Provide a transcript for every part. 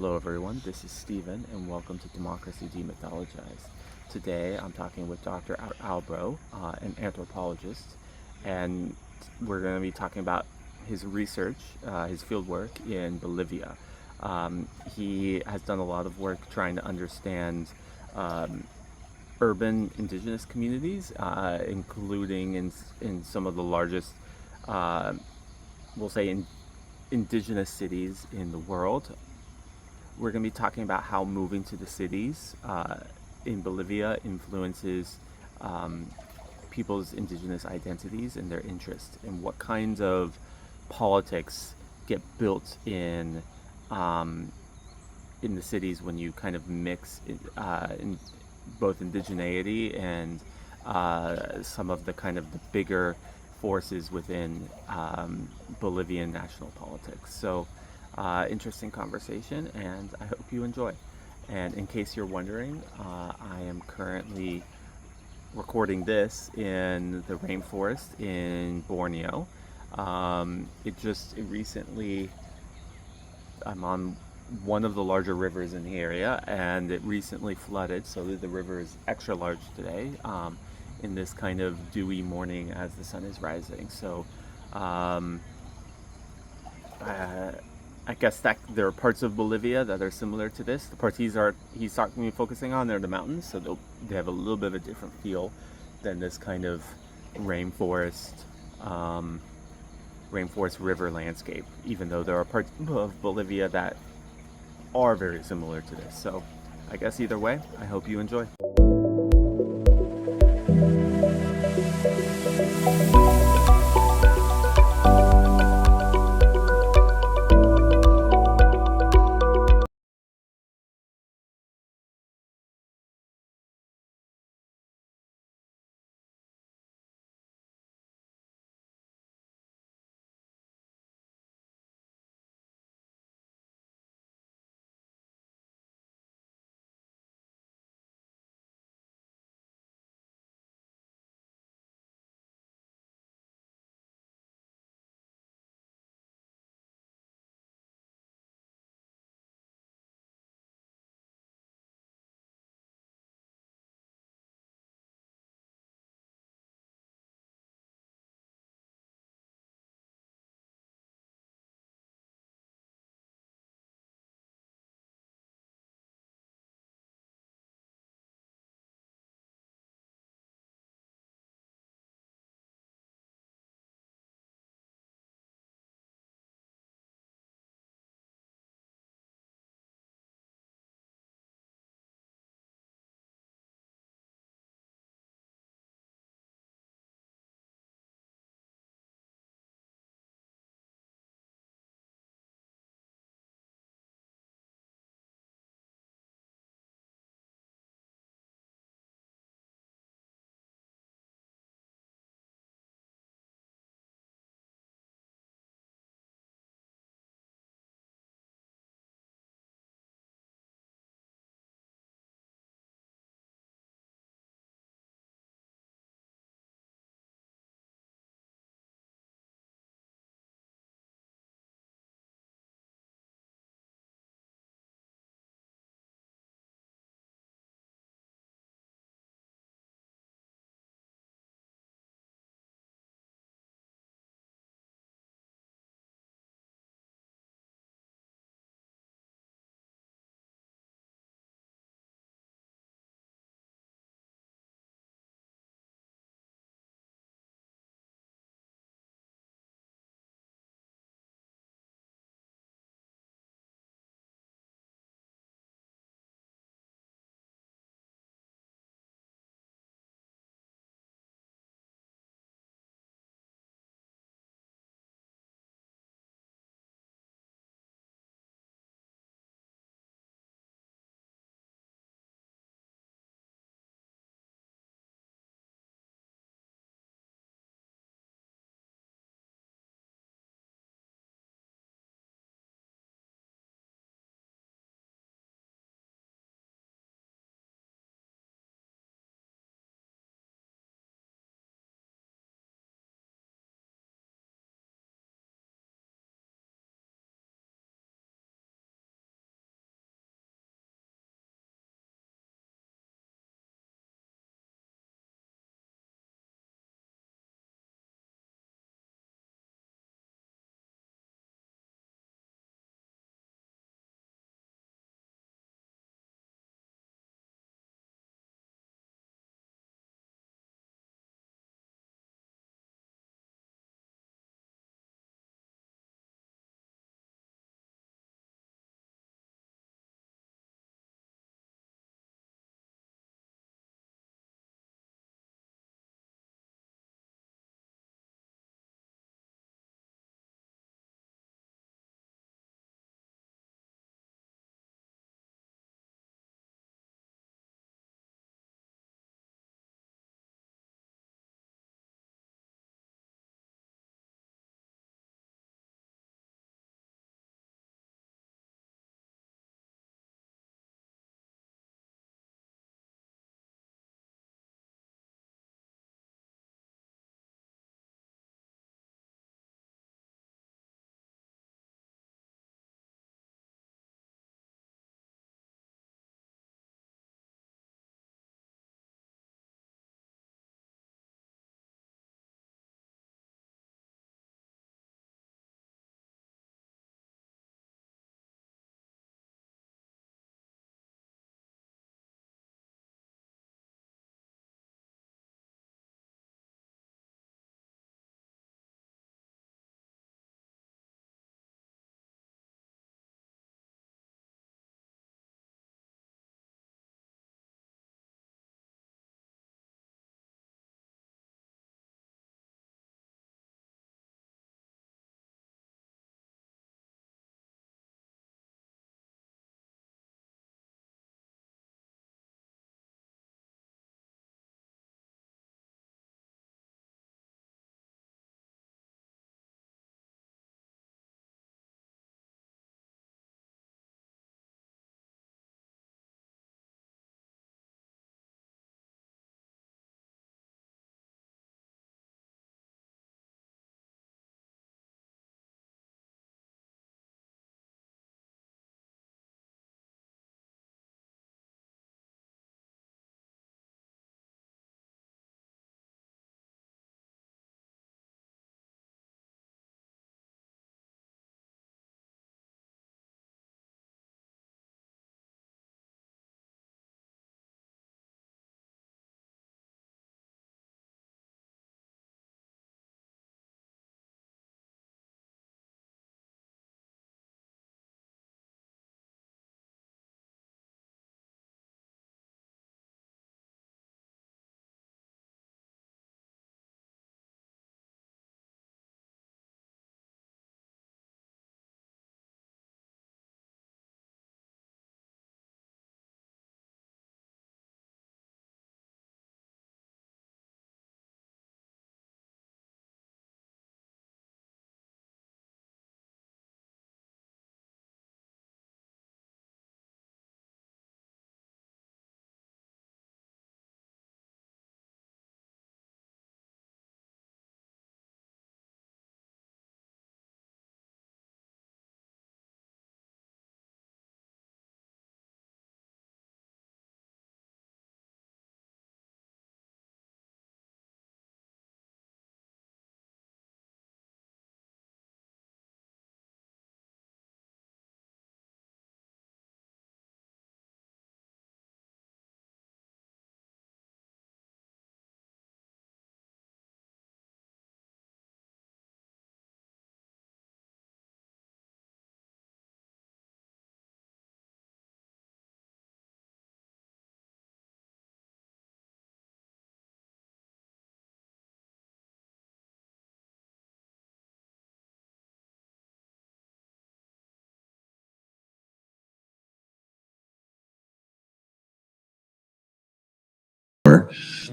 Hello everyone, this is Stephen and welcome to Democracy Demythologized. Today I'm talking with Dr. Albro, an anthropologist, and we're going to be talking about his research, his fieldwork in Bolivia. He has done a lot of work trying to understand urban indigenous communities, including in some of the largest, uh, we'll say, indigenous cities in the world. We're going to be talking about how moving to the cities in Bolivia influences people's indigenous identities and their interests, and what kinds of politics get built in the cities when you kind of mix in both indigeneity and some of the kind of the bigger forces within Bolivian national politics. So, interesting conversation, and I hope you enjoy. And in case you're wondering, I am currently recording this in the rainforest in Borneo. It recently, I'm on one of the larger rivers in the area, and it recently flooded, so the river is extra large today, in this kind of dewy morning as the sun is rising. So, uh, I guess that there are parts of Bolivia that are similar to this. The parts he's talking focusing on, they're the mountains, so they have a little bit of a different feel than this kind of rainforest, rainforest river landscape. Even though there are parts of Bolivia that are very similar to this. So, I guess either way, I hope you enjoy.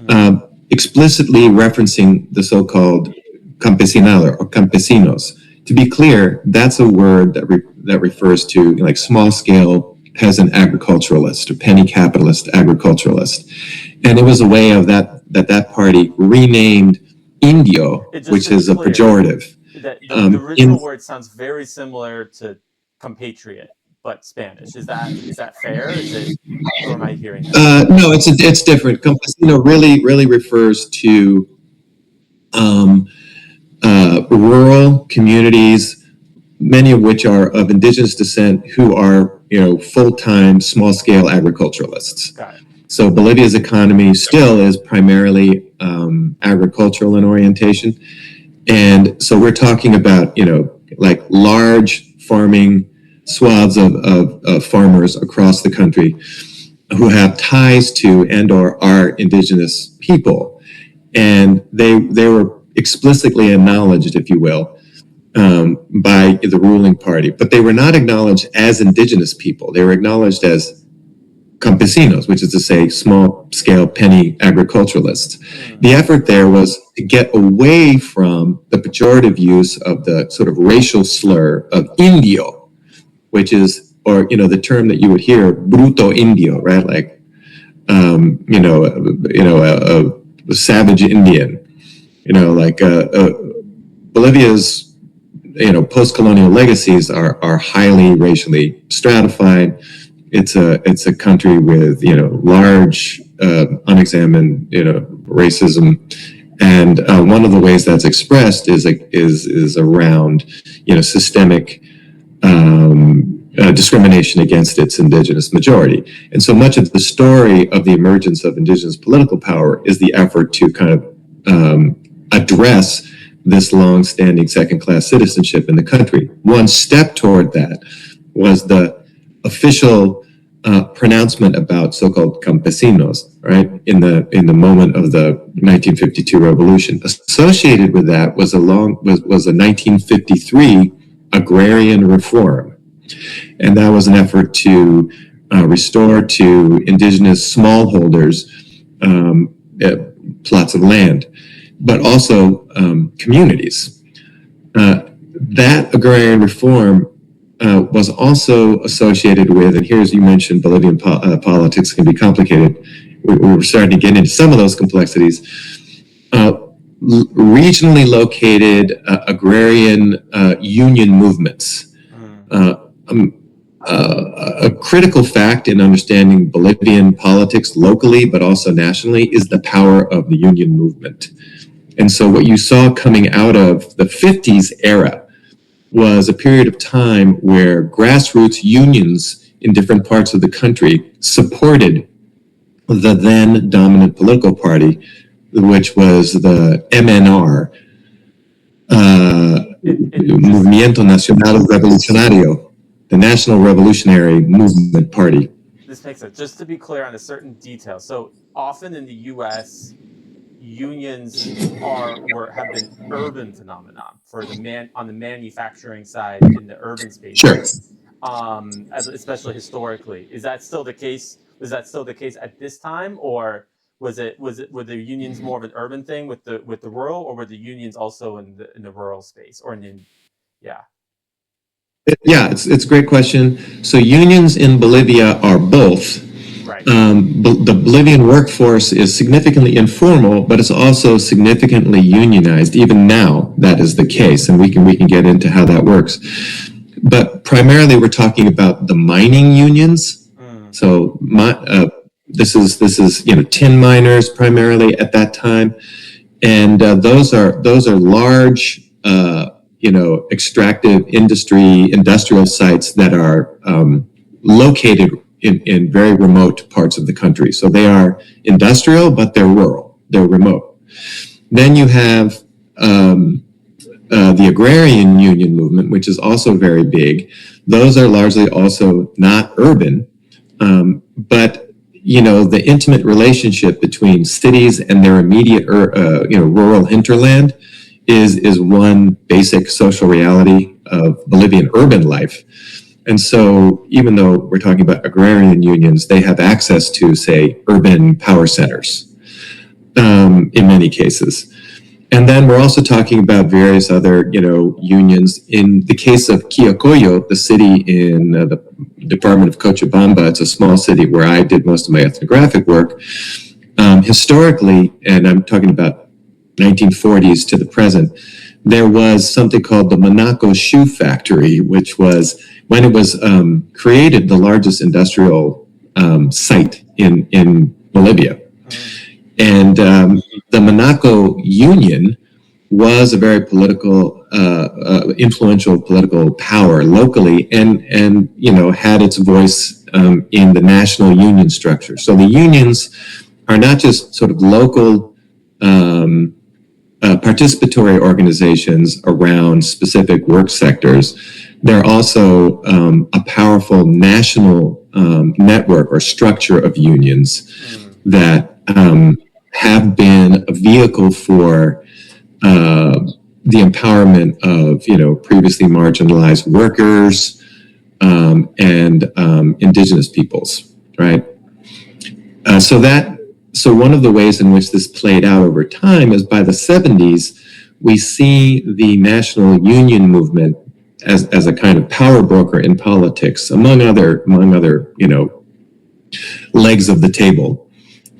uh, explicitly referencing the so-called campesinado or campesinos. To be clear, that's a word that refers to like small-scale peasant agriculturalist or penny capitalist agriculturalist, and it was a way of that party renamed Indio, which is a pejorative. The original word sounds very similar to compatriot, but Spanish. Is that fair? Is it, or am I hearing that? No, it's different. Campesino really refers to rural communities, many of which are of indigenous descent, who are full-time small-scale agriculturalists. Got it. So Bolivia's economy still is primarily agricultural in orientation, and so we're talking about like large farming swaths of farmers across the country who have ties to and or are indigenous people, and they were explicitly acknowledged, if you will, by the ruling party, but they were not acknowledged as indigenous people. They were acknowledged as campesinos, which is to say small-scale penny agriculturalists. The effort there was to get away from the pejorative use of the sort of racial slur of indio, which is, or the term that you would hear, bruto indio, right? Like, a savage Indian. Bolivia's post-colonial legacies are highly racially stratified. It's a country with large unexamined racism, and one of the ways that's expressed is around systemic discrimination against its indigenous majority. And so much of the story of the emergence of indigenous political power is the effort to kind of address this long-standing second-class citizenship in the country. One step toward that was the official pronouncement about so-called campesinos, right, in the moment of the 1952 revolution. Associated with that was a 1953 agrarian reform, and that was an effort to restore to indigenous smallholders plots of land, but also communities. That agrarian reform was also associated with, and here's, you mentioned Bolivian politics can be complicated. We were starting to get into some of those complexities. Regionally located agrarian union movements. A critical fact in understanding Bolivian politics locally, but also nationally, is the power of the union movement. And so what you saw coming out of the 50s era was a period of time where grassroots unions in different parts of the country supported the then dominant political party, which was the MNR, Movimiento Nacional Revolucionario, the National Revolutionary Movement Party. This makes sense. Just to be clear on a certain detail. So often in the U.S., unions have been urban phenomenon for on the manufacturing side in the urban space. Sure. Especially historically. Is that still the case? Was that still the case at this time, or were the unions more of an urban thing with the rural, or were the unions also in the rural space or yeah? Yeah, it's a great question. So unions in Bolivia are both. Right. The Bolivian workforce is significantly informal, but it's also significantly unionized. Even now, that is the case, and we can get into how that works. But primarily, we're talking about the mining unions. So this is tin miners primarily at that time, and those are large extractive industrial sites that are located in very remote parts of the country. So they are industrial, but they're rural, they're remote. Then you have the agrarian union movement, which is also very big. Those are largely also not urban, but the intimate relationship between cities and their immediate rural hinterland is one basic social reality of Bolivian urban life. And so even though we're talking about agrarian unions, they have access to, say, urban power centers. in many cases. And then we're also talking about various other, unions. In the case of Quillacollo, the city in the department of Cochabamba, it's a small city where I did most of my ethnographic work. Historically, and I'm talking about 1940s to the present, there was something called the Monaco Shoe Factory, which was, when it was created, the largest industrial site in Bolivia. And the Monaco Union was a very political, influential political power locally, and had its voice in the national union structure. So the unions are not just sort of local participatory organizations around specific work sectors. They're also a powerful national network or structure of unions that have been a vehicle for the empowerment of previously marginalized workers and indigenous peoples, right? So one of the ways in which this played out over time is by the 70s, we see the national union movement as a kind of power broker in politics, among other legs of the table,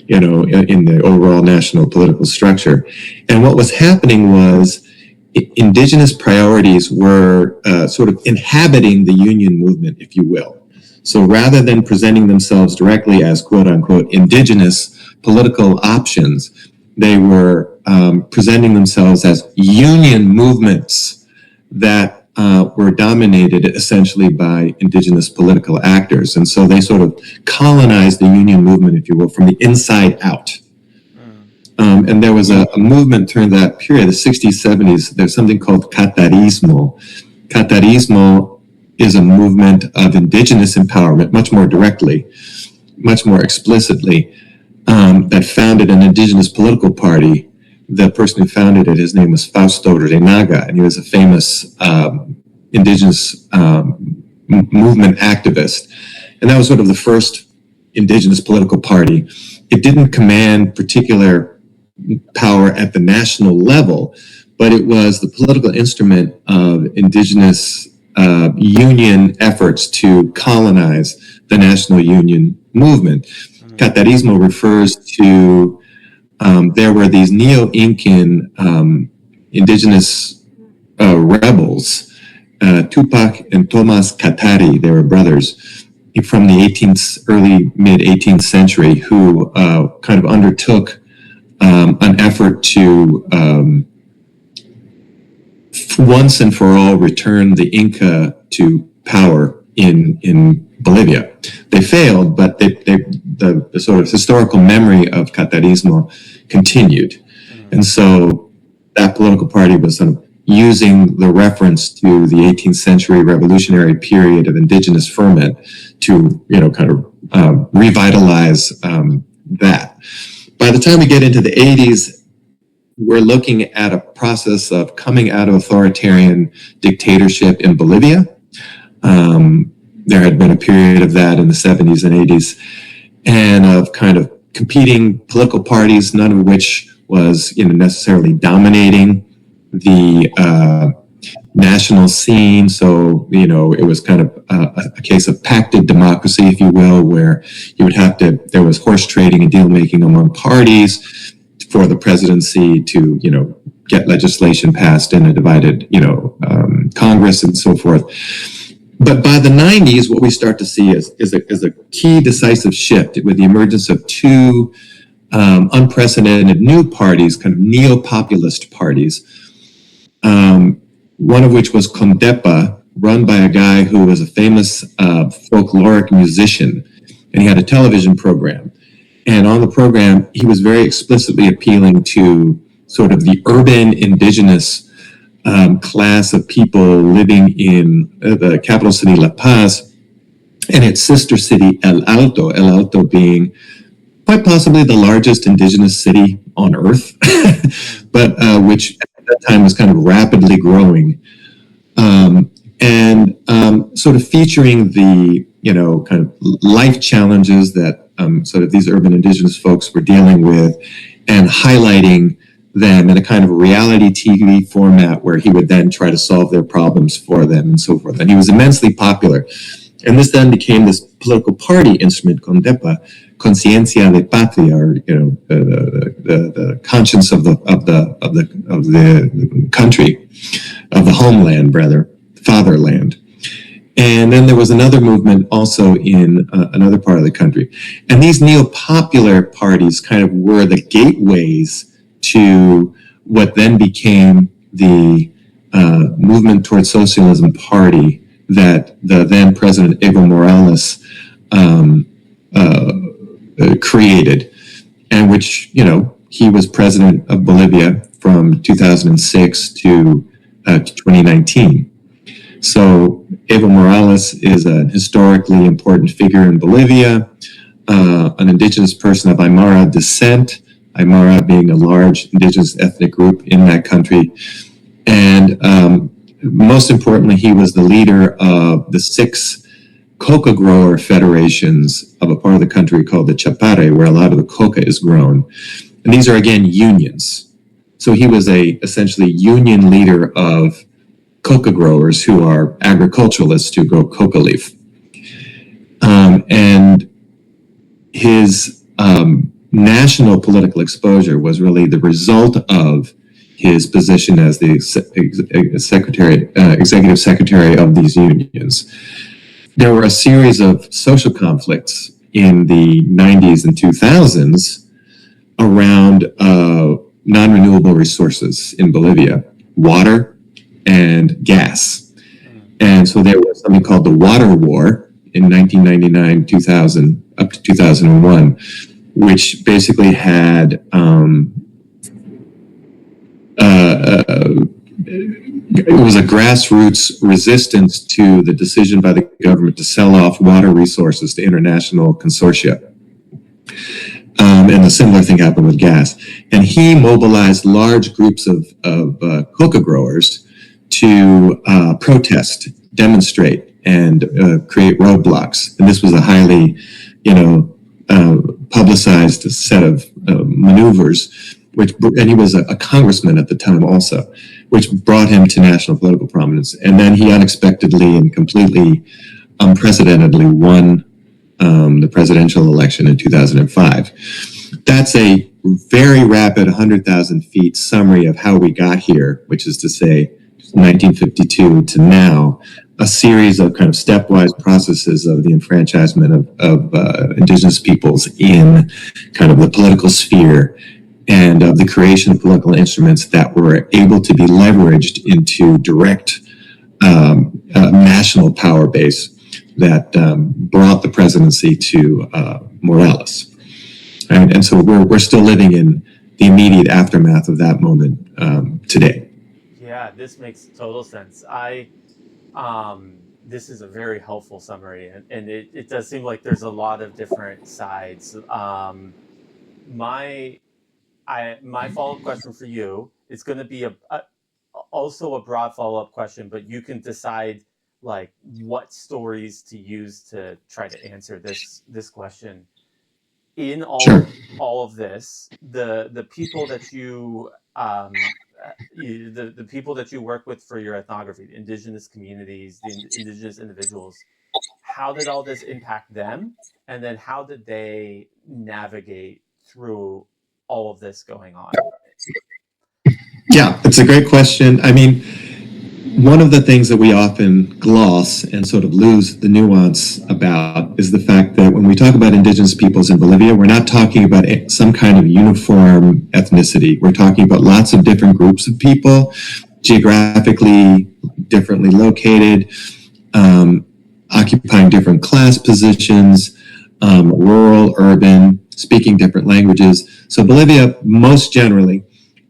in the overall national political structure. And what was happening was indigenous priorities were sort of inhabiting the union movement, if you will. So rather than presenting themselves directly as quote unquote indigenous political options, they were presenting themselves as union movements that were dominated essentially by indigenous political actors. And so they sort of colonized the union movement, if you will, from the inside out. And there was a movement during that period, the 60s, 70s, there's something called Catarismo. Catarismo is a movement of indigenous empowerment, much more directly, much more explicitly, that founded an indigenous political party. The person who founded it, his name was Fausto Renaga, and he was a famous indigenous movement activist. And that was sort of the first indigenous political party. It didn't command particular power at the national level, but it was the political instrument of indigenous union efforts to colonize the national union movement. Catarismo refers to there were these Neo-Incan indigenous rebels, Tupac and Tomas Katari. They were brothers from the early mid-18th century who kind of undertook an effort to once and for all return the Inca to power in Bolivia. They failed, but the sort of historical memory of Catarismo continued. And so that political party was sort of using the reference to the 18th century revolutionary period of indigenous ferment to, kind of revitalize that. By the time we get into the 80s, we're looking at a process of coming out of authoritarian dictatorship in Bolivia. There had been a period of that in the 70s and 80s, and of kind of competing political parties, none of which was necessarily dominating the national scene. So, it was kind of a case of pacted democracy, if you will, where you would have to, there was horse trading and deal making among parties for the presidency to, get legislation passed in a divided, Congress and so forth. But by the 90s, what we start to see is a key decisive shift with the emergence of two unprecedented new parties, kind of neo-populist parties, one of which was Condepa, run by a guy who was a famous folkloric musician, and he had a television program. And on the program, he was very explicitly appealing to sort of the urban indigenous class of people living in the capital city, La Paz, and its sister city, El Alto being quite possibly the largest indigenous city on earth, but which at that time was kind of rapidly growing, and sort of featuring the, kind of life challenges that sort of these urban indigenous folks were dealing with, and highlighting them in a kind of reality TV format where he would then try to solve their problems for them and so forth. And he was immensely popular. And this then became this political party instrument, Condepa, Conciencia de Patria, or the conscience of the country, of the homeland, rather, fatherland. And then there was another movement also in another part of the country. And these neo-popular parties kind of were the gateways to what then became the movement towards socialism party that the then President Evo Morales created, and which, he was president of Bolivia from 2006 to 2019. So Evo Morales is a historically important figure in Bolivia, an indigenous person of Aymara descent, Aymara being a large indigenous ethnic group in that country. And most importantly, he was the leader of the 6 coca grower federations of a part of the country called the Chapare, where a lot of the coca is grown. And these are, again, unions. So he was a essentially union leader of coca growers who are agriculturalists who grow coca leaf. And his national political exposure was really the result of his position as the executive secretary of these unions. There were a series of social conflicts in the 90s and 2000s around non-renewable resources in Bolivia, water and gas. And so there was something called the Water War in 1999, 2000, up to 2001, which basically had it was a grassroots resistance to the decision by the government to sell off water resources to international consortia. And a similar thing happened with gas. And he mobilized large groups of coca growers to protest, demonstrate, and create roadblocks. And this was a highly, publicized set of maneuvers, and he was a congressman at the time also, which brought him to national political prominence. And then he unexpectedly and completely unprecedentedly won the presidential election in 2005. That's a very rapid 100,000 feet summary of how we got here, which is to say 1952 to now, a series of kind of stepwise processes of the enfranchisement of indigenous peoples in kind of the political sphere, and of the creation of political instruments that were able to be leveraged into direct national power base that brought the presidency to Morales. Right? And so we're still living in the immediate aftermath of that moment today. Yeah, this makes total sense. This is a very helpful summary, and it does seem like there's a lot of different sides. My follow-up question for you is going to be also a broad follow-up question, but you can decide like what stories to use to try to answer this question. In all of this, the people that you the people that you work with for your ethnography, the indigenous communities, the indigenous individuals, how did all this impact them? And then how did they navigate through all of this going on? Yeah, it's a great question. I mean, one of the things that we often gloss and sort of lose the nuance about is the fact that when we talk about indigenous peoples in Bolivia, we're not talking about some kind of uniform ethnicity. We're talking about lots of different groups of people, geographically differently located, occupying different class positions, rural, urban, speaking different languages. So Bolivia, most generally,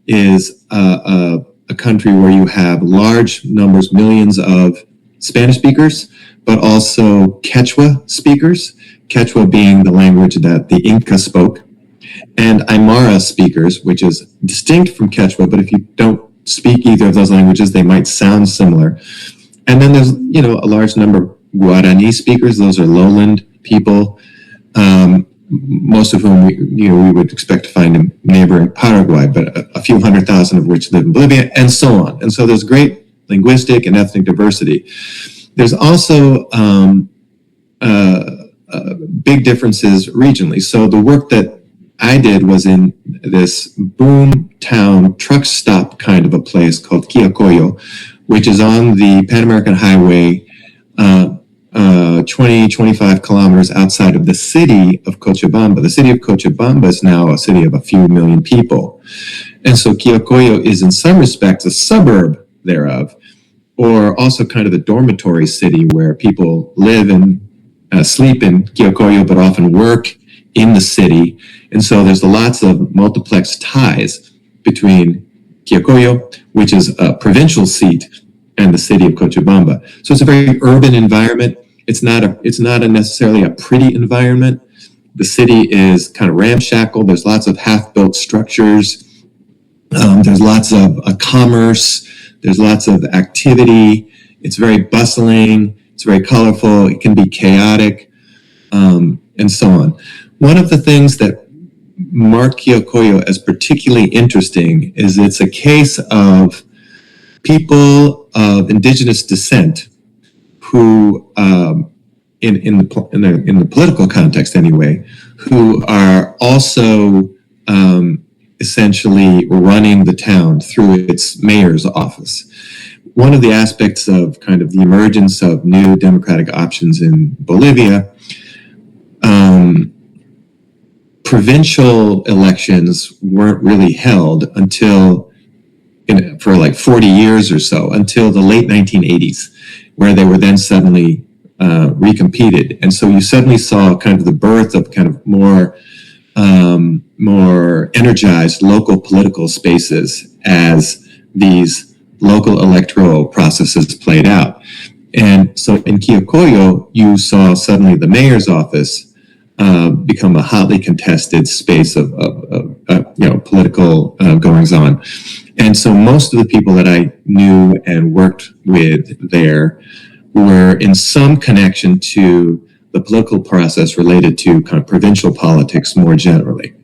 is a country where you have large numbers, millions of Spanish speakers, but also Quechua speakers, Quechua being the language that the Inca spoke, and Aymara speakers, which is distinct from Quechua, but if you don't speak either of those languages, they might sound similar. And then there's, a large number of Guarani speakers. Those are lowland people. most of whom we would expect to find in neighboring Paraguay, but a few 100,000 of which live in Bolivia, and so on. And so there's great linguistic and ethnic diversity. There's also big differences regionally. So the work that I did was in this boom town truck stop kind of a place called Quillacollo, which is on the Pan American Highway, 25 kilometers outside of the city of Cochabamba. The city of Cochabamba is now a city of a few million people. And so Quillacollo is in some respects a suburb thereof, or also kind of a dormitory city where people live and sleep in Quillacollo, but often work in the city. And so there's lots of multiplex ties between Quillacollo, which is a provincial seat, and the city of Cochabamba. So it's a very urban environment. It's not necessarily a pretty environment. The city is kind of ramshackle. There's lots of half-built structures. There's lots of commerce. There's lots of activity. It's very bustling. It's very colorful. It can be chaotic, and so on. One of the things that mark Quillacollo as particularly interesting is it's a case of people of indigenous descent who, in the political context anyway, who are also essentially running the town through its mayor's office. One of the aspects of kind of the emergence of new democratic options in Bolivia, provincial elections weren't really held until for like 40 years or so, until the late 1980s, where they were then suddenly recompeted. And so you suddenly saw kind of the birth of kind of more energized local political spaces as these local electoral processes played out. And so in Quillacollo, you saw suddenly the mayor's office become a hotly contested space of political goings on. And so most of the people that I knew and worked with there were in some connection to the political process related to kind of provincial politics more generally.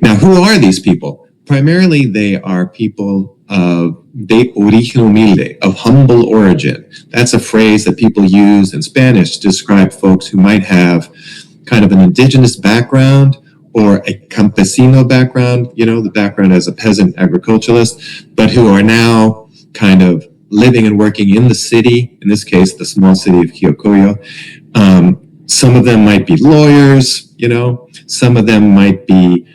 Now, who are these people? Primarily, they are people de origen humilde, of humble origin. That's a phrase that people use in Spanish to describe folks who might have kind of an indigenous background or a campesino background, the background as a peasant agriculturalist, but who are now kind of living and working in the city, in this case, the small city of Quillacollo. Some of them might be lawyers, some of them might be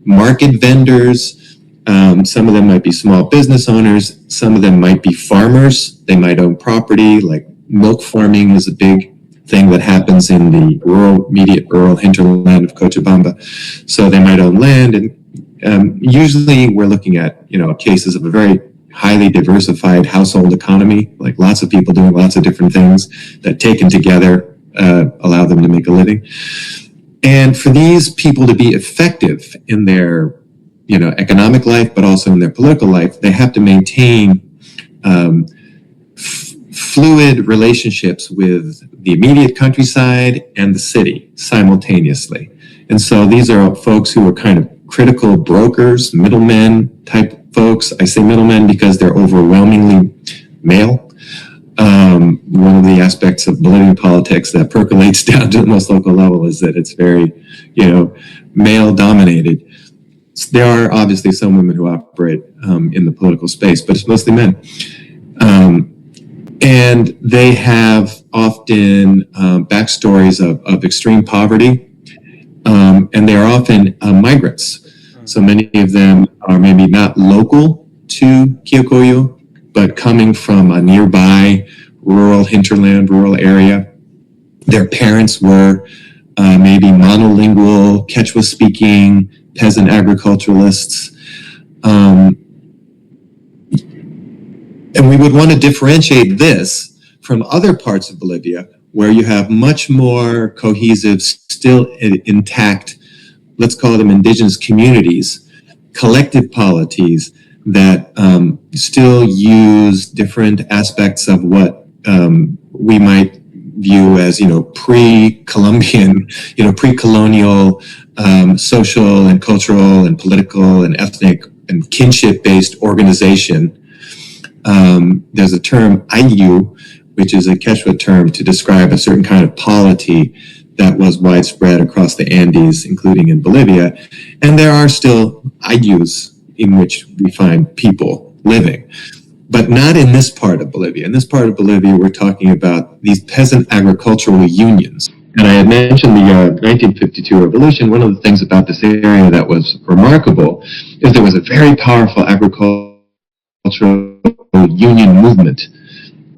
market vendors, some of them might be small business owners, some of them might be farmers. They might own property, like milk farming is a big thing that happens in the immediate rural hinterland of Cochabamba. So they might own land, and usually we're looking at, cases of a very highly diversified household economy, like lots of people doing lots of different things that taken together allow them to make a living. And for these people to be effective in their, economic life, but also in their political life, they have to maintain fluid relationships with the immediate countryside and the city simultaneously. And so these are folks who are kind of critical brokers, middlemen type folks. I say middlemen because they're overwhelmingly male. One of the aspects of Bolivian politics that percolates down to the most local level is that it's very, male dominated. There are obviously some women who operate in the political space, but it's mostly men. And they have often backstories of extreme poverty, and they are often migrants. So many of them are maybe not local to Quillacollo, but coming from a nearby rural hinterland, rural area. Their parents were maybe monolingual, Quechua-speaking, peasant agriculturalists. And we would want to differentiate this from other parts of Bolivia where you have much more cohesive, still intact, let's call them indigenous communities, collective polities that still use different aspects of what we might view as, pre-Columbian, pre-colonial, social and cultural and political and ethnic and kinship-based organization. There's a term, Ayllu, which is a Quechua term to describe a certain kind of polity that was widespread across the Andes, including in Bolivia. And there are still Ayllus in which we find people living, but not in this part of Bolivia. In this part of Bolivia, we're talking about these peasant agricultural unions. And I had mentioned the 1952 revolution. One of the things about this area that was remarkable is there was a very powerful agricultural union movement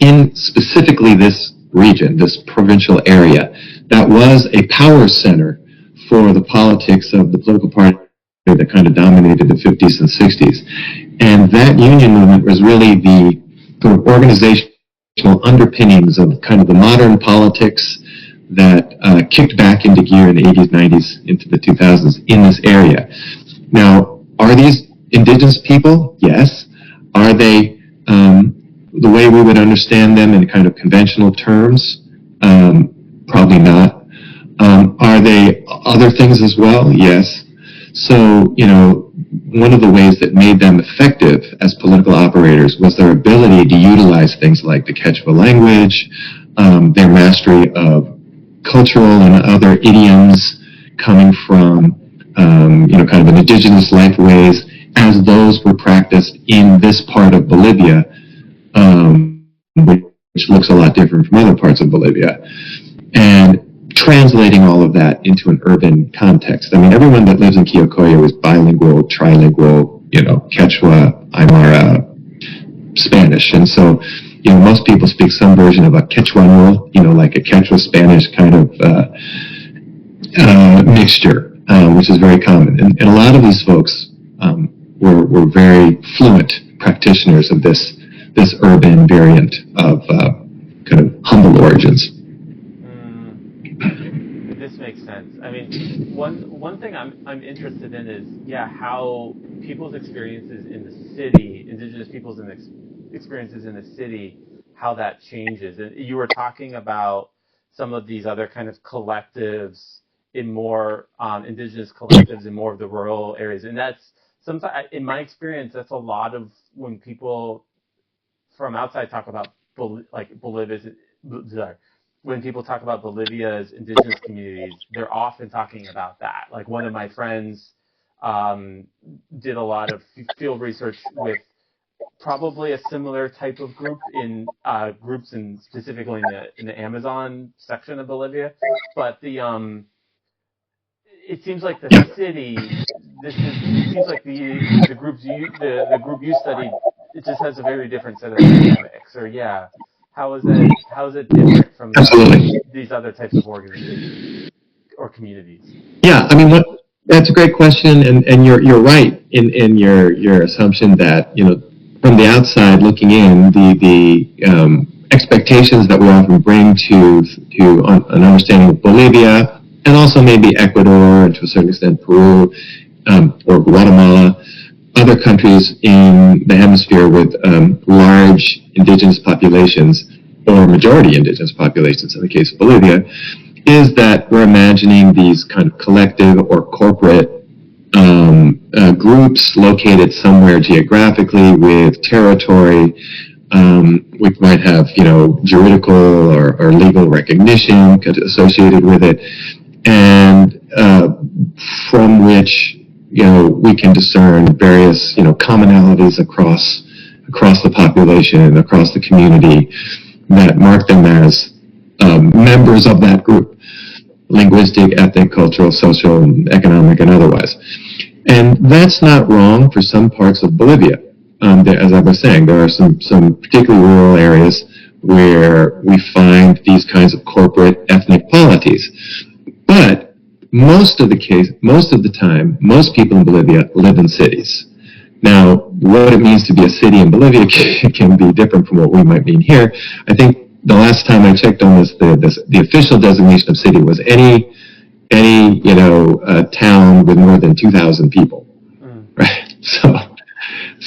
in specifically this region, this provincial area, that was a power center for the politics of the political party that kind of dominated the 50s and 60s. And that union movement was really the sort of organizational underpinnings of kind of the modern politics that kicked back into gear in the 80s, 90s, into the 2000s in this area. Now, are these indigenous people? Yes. Are they the way we would understand them in kind of conventional terms? Probably not. Are they other things as well? Yes. So, one of the ways that made them effective as political operators was their ability to utilize things like the Quechua language, their mastery of cultural and other idioms coming from, kind of an indigenous life ways as those were practiced in this part of Bolivia, which looks a lot different from other parts of Bolivia. And translating all of that into an urban context. I mean, everyone that lives in Quillacollo is bilingual, trilingual, Quechua, Aymara, Spanish. And so, most people speak some version of a Quechuanol, like a Quechua Spanish kind of mixture, which is very common. And a lot of these folks were very fluent practitioners of this urban variant of kind of humble origins. This makes sense. I mean, one thing I'm interested in is how people's experiences in the city, indigenous people's experiences in the city, how that changes. And you were talking about some of these other kind of collectives in more indigenous collectives in more of the rural areas, and that's sometimes, in my experience, that's a lot of when people from outside talk about Bolivia. When people talk about Bolivia's indigenous communities, they're often talking about that. Like one of my friends did a lot of field research with probably a similar type of group in groups in specifically in the Amazon section of Bolivia, but it seems like the city. It seems like the group you studied, it just has a very different set of dynamics. Or how is it different from these other types of organizations or communities? Yeah, I mean, that's a great question, and you're right in your assumption that from the outside looking in, the expectations that we often bring to an understanding of Bolivia, and also maybe Ecuador, and to a certain extent Peru, or Guatemala, other countries in the hemisphere with large indigenous populations, or majority indigenous populations in the case of Bolivia, is that we're imagining these kind of collective or corporate groups located somewhere geographically with territory, which might have, juridical or legal recognition associated with it, and from which we can discern various commonalities across the population, across the community, that mark them as members of that group, linguistic, ethnic, cultural, social, economic, and otherwise. And that's not wrong for some parts of Bolivia. As I was saying, there are some particularly rural areas where we find these kinds of corporate ethnic polities. But most of the time, most people in Bolivia live in cities. Now, what it means to be a city in Bolivia can be different from what we might mean here. I think the last time I checked on this, the official designation of city was any town with more than 2,000 people, right? So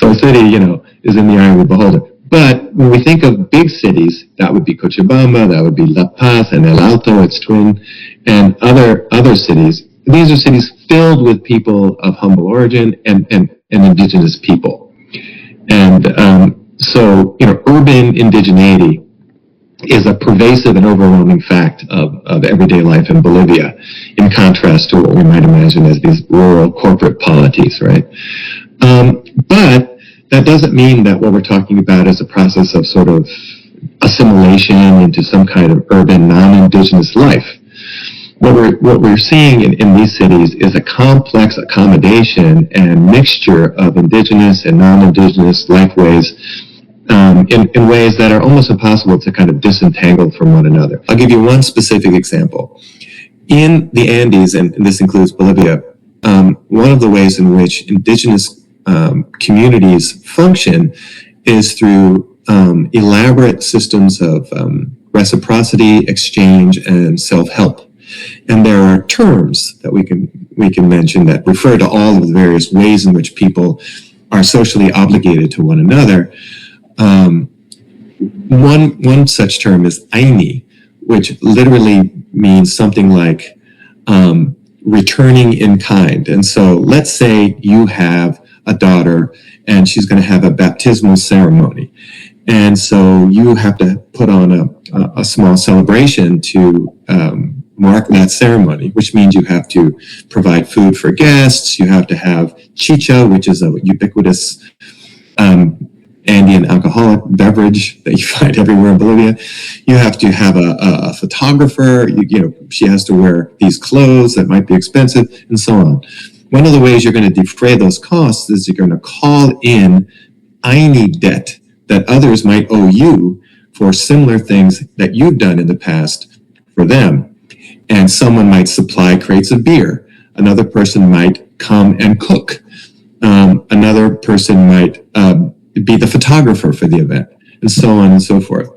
a city, is in the eye of the beholder. But when we think of big cities, that would be Cochabamba, that would be La Paz and El Alto, its twin, and other cities. These are cities filled with people of humble origin and indigenous people. And so, urban indigeneity is a pervasive and overwhelming fact of everyday life in Bolivia, in contrast to what we might imagine as these rural corporate polities, right? But that doesn't mean that what we're talking about is a process of sort of assimilation into some kind of urban, non-indigenous life. What we're seeing in these cities is a complex accommodation and mixture of indigenous and non-indigenous lifeways in ways that are almost impossible to kind of disentangle from one another. I'll give you one specific example. In the Andes, and this includes Bolivia, one of the ways in which indigenous communities function is through elaborate systems of reciprocity, exchange, and self-help. And there are terms that we can mention that refer to all of the various ways in which people are socially obligated to one another. One such term is aini, which literally means something like returning in kind. And so let's say you have a daughter and she's going to have a baptismal ceremony. And so you have to put on a small celebration to mark that ceremony, which means you have to provide food for guests. You have to have chicha, which is a ubiquitous Andean alcoholic beverage that you find everywhere in Bolivia. You have to have a photographer. She has to wear these clothes that might be expensive, and so on. One of the ways you're going to defray those costs is you're going to call in aini debt that others might owe you for similar things that you've done in the past for them. And someone might supply crates of beer. Another person might come and cook. Another person might be the photographer for the event, and so on and so forth.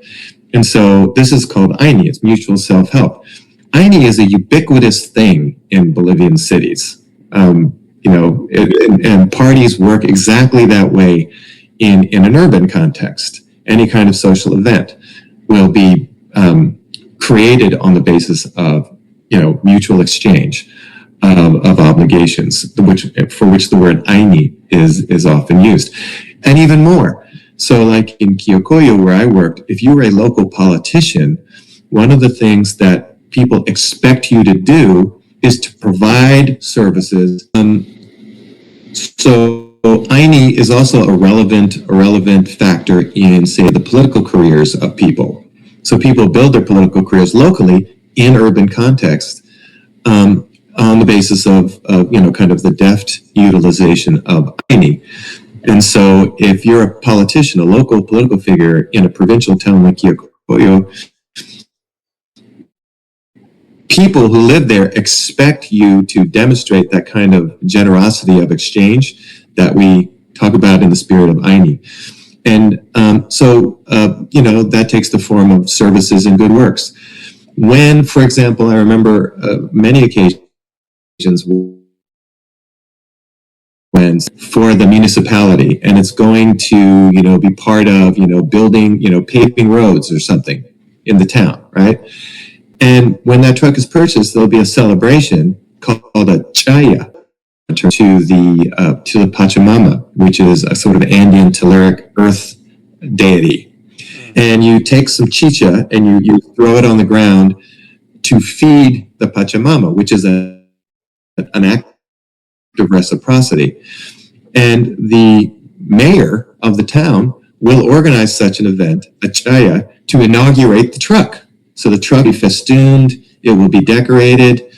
And so this is called aini. It's mutual self-help. Aini is a ubiquitous thing in Bolivian cities. And parties work exactly that way in an urban context. Any kind of social event will be created on the basis of mutual exchange of obligations, for which the word aini is often used, and even more. So, like in Quillacollo, where I worked, if you were a local politician, one of the things that people expect you to do is to provide services. So aini is also a relevant factor in, say, the political careers of people. So people build their political careers locally in urban context on the basis of kind of the deft utilization of aini. And so if you're a politician, a local political figure in a provincial town like Quillacollo, people who live there expect you to demonstrate that kind of generosity of exchange that we talk about in the spirit of aini. And that takes the form of services and good works. When, for example, I remember many occasions when for the municipality, and it's going to, be part of, building, paving roads or something in the town, right? And when that truck is purchased, there'll be a celebration called a chaya to the Pachamama, which is a sort of Andean telluric earth deity. And you take some chicha and you throw it on the ground to feed the Pachamama, which is an act of reciprocity. And the mayor of the town will organize such an event, a chaya, to inaugurate the truck. So the truck will be festooned, it will be decorated,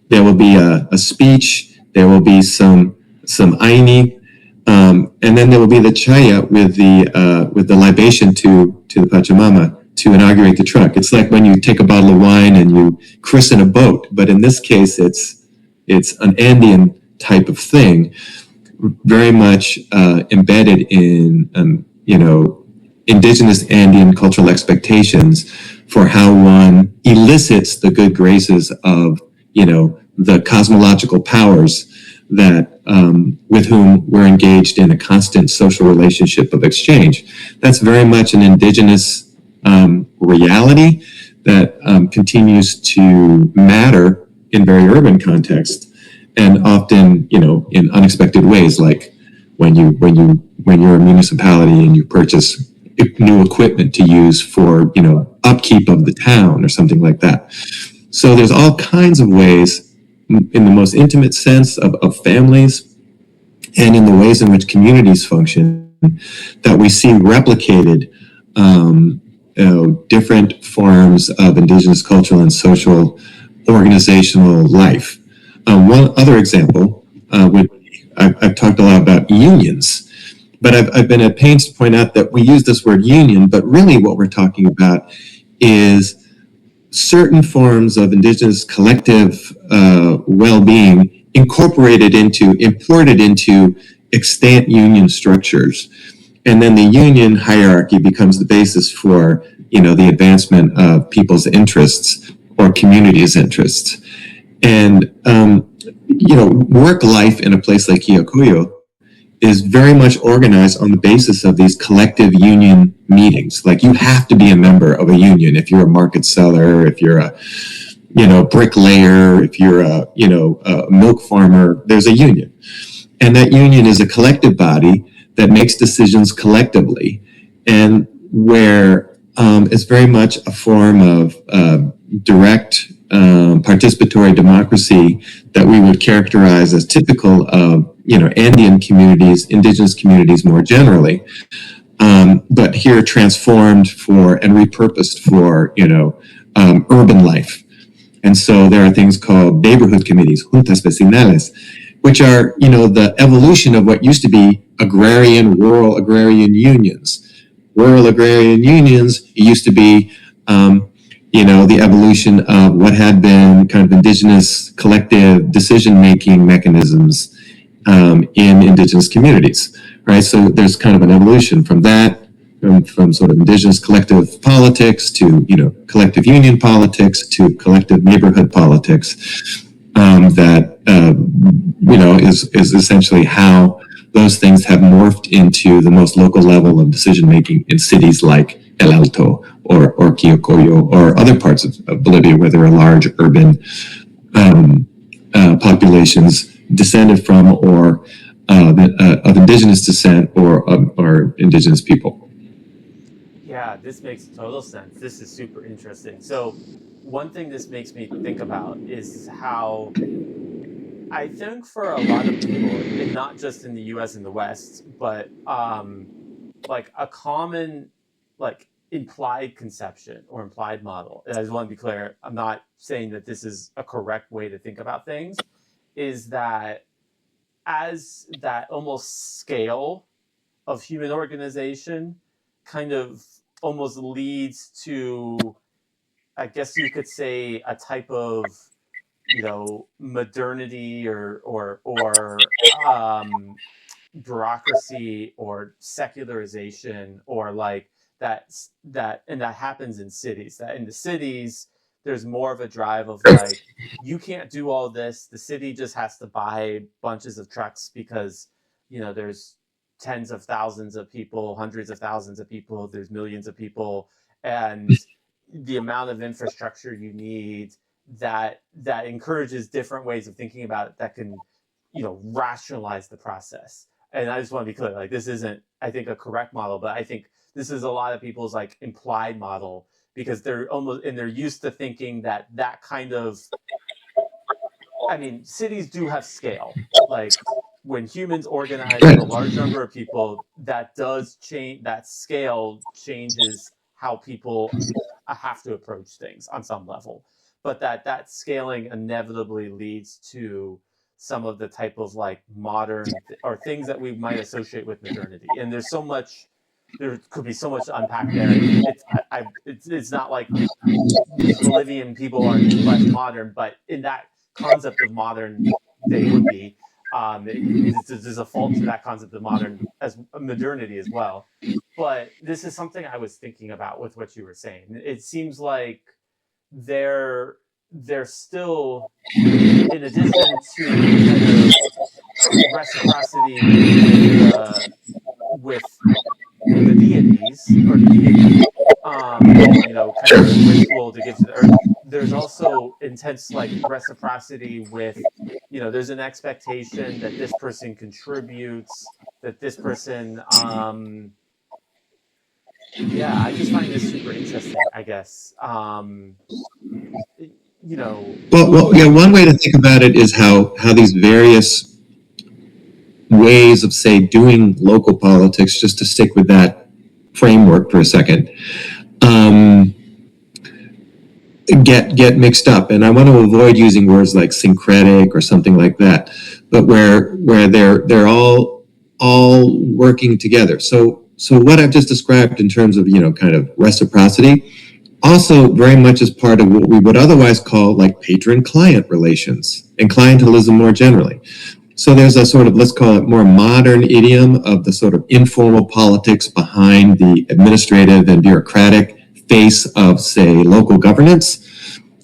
there will be a speech, there will be some aini, and then there will be the chaya with the libation to the Pachamama to inaugurate the truck. It's like when you take a bottle of wine and you christen a boat, but in this case it's an Andean type of thing, very much embedded in indigenous Andean cultural expectations for how one elicits the good graces of the cosmological powers that with whom we're engaged in a constant social relationship of exchange. That's very much an indigenous reality that continues to matter in very urban context, and often, in unexpected ways, like when you're a municipality and you purchase new equipment to use for upkeep of the town or something like that. So there's all kinds of ways, in the most intimate sense of families, and in the ways in which communities function, that we see replicated different forms of indigenous cultural and social organizational life. One other example would be, I've talked a lot about unions, but I've been at pains to point out that we use this word union, but really what we're talking about is certain forms of indigenous collective well-being imported into extant union structures. And then the union hierarchy becomes the basis for, the advancement of people's interests or communities' interests. And, work life in a place like Quillacollo is very much organized on the basis of these collective union meetings. Like, you have to be a member of a union if you're a market seller, if you're a, bricklayer, if you're a milk farmer, there's a union. And that union is a collective body that makes decisions collectively, and where it's very much a form of direct participatory democracy that we would characterize as typical of Andean communities, indigenous communities more generally, but here transformed for and repurposed for urban life. And so there are things called neighborhood committees, juntas vecinales, which are the evolution of what used to be rural agrarian unions. Rural agrarian unions used to be the evolution of what had been kind of indigenous collective decision-making mechanisms in indigenous communities, right? So there's kind of an evolution from that, from sort of indigenous collective politics to, collective union politics to collective neighborhood politics, that, is essentially how those things have morphed into the most local level of decision-making in cities like El Alto or Quillacollo or other parts of Bolivia, where there are large urban populations descended from or of indigenous descent or indigenous people. Yeah, this makes total sense. This is super interesting. So, one thing this makes me think about is how I think for a lot of people, and not just in the U.S. and the West, but like a common, like, implied conception or implied model. And I just want to be clear. I'm not saying that this is a correct way to think about things. Is that as that almost scale of human organization kind of almost leads to, I guess you could say, a type of modernity or bureaucracy or secularization, or like and that happens in cities. That in the cities there's more of a drive of like, you can't do all this. The city just has to buy bunches of trucks because there's tens of thousands of people, hundreds of thousands of people, there's millions of people, and the amount of infrastructure you need that encourages different ways of thinking about it that can rationalize the process. And I just want to be clear, like, this isn't, I think, a correct model, but I think this is a lot of people's like implied model, because they're used to thinking that kind of, I mean, cities do have scale. Like, when humans organize with a large number of people, that does change. That scale changes how people have to approach things on some level. But that scaling inevitably leads to some of the type of like modern or things that we might associate with modernity. And there's so much. There could be so much to unpack there. It's not like these Bolivian people are any less modern, but in that concept of modern, they would be. There's a fault to that concept of modern as modernity as well. But this is something I was thinking about with what you were saying. It seems like they're still, in addition to kind of reciprocity with the deities or the deity, kind of the ritual to give to the earth. There's also intense like reciprocity with, there's an expectation that this person contributes, that this person, yeah, I just find this super interesting, I guess. You know, Yeah. One way to think about it is how these various ways of, say, doing local politics, just to stick with that framework for a second, get mixed up. And I want to avoid using words like syncretic or something like that, but where they're all working together. So what I've just described in terms of, kind of reciprocity, also very much as part of what we would otherwise call like patron-client relations and clientelism more generally. So there's a sort of, let's call it more modern idiom of the sort of informal politics behind the administrative and bureaucratic face of, say, local governance